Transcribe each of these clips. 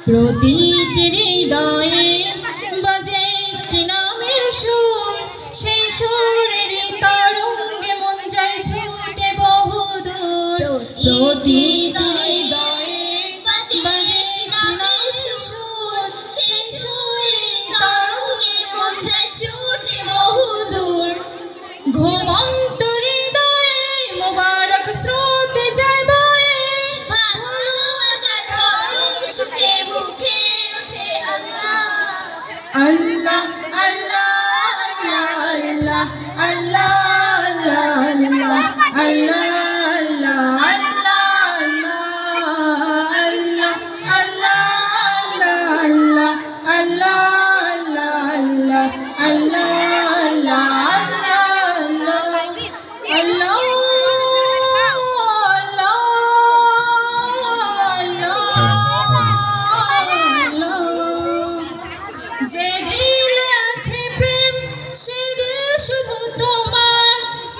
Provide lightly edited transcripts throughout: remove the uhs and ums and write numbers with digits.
প্রতিটি হৃদয়ে বাজে একটি নামের সুর, সেই সুরেরই তরঙ্গে মন যায় ছুটে বহুদূর। প্রতিটি হৃদয়ে বাজে একটি নামের সুর, সেই সুরেরই তরঙ্গে মন যায় ছুটে বহুদূর। ঘুমন্ত হৃদয়ে মোবারক স্রোতে যায় বয়ে, ভালোবাসার পরম সুখে মুখে ওঠে আল্লাহ আল্লাহ আল্লাহ আল্লাহ আল্লাহ আল্লাহ আল্লাহ যে দিলে আছে প্রেম, সে দিল শুধু তোমার,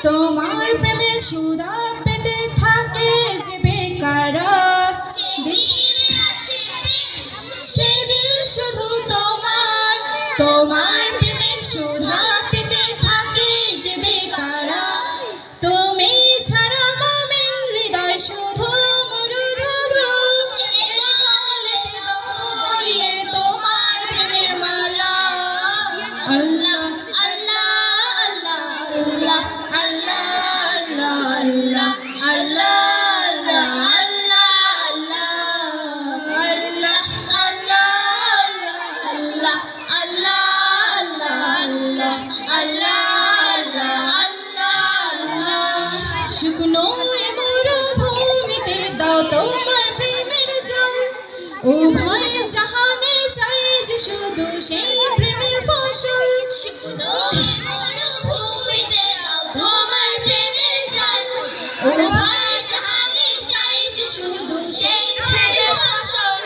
তোমার প্রেমের সুধা পেতে থাকে যে বেকারার। দিলে আছে প্রেম, সে দিল শুধু তোমার, তোমার প্রেমের সুধা পেতে থাকে যে বেকারার। তুমি ছাড়া মুমিন হৃদয় শুধু মরুধুধু, তোমার প্রেমের মালা। আল্লাহ আল্লাহ আল্লাহ আল্লাহ আল্লাহ আল্লাহ শুকনো মরুভূমিতে দাও তোমার প্রেমের জল, উভয় জাহানে চাই যে শুধু সেই প্রেমের ফসল। শুকনো মরুভূমিতে দাও তোমার প্রেমের জল, উভয় জাহানে চাই যে শুধু সেই প্রেমের ফসল।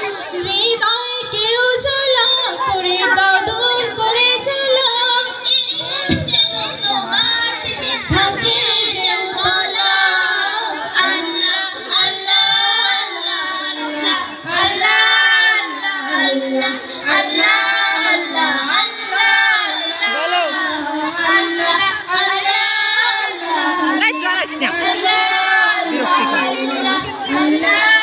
হৃদয় কেউ জ্বালা করে দাও দূর করে জ্বালা, তোমার প্রেমে থাকে যে উতলা। আল্লাহ আল্লাহ আল্লাহ আল্লাহ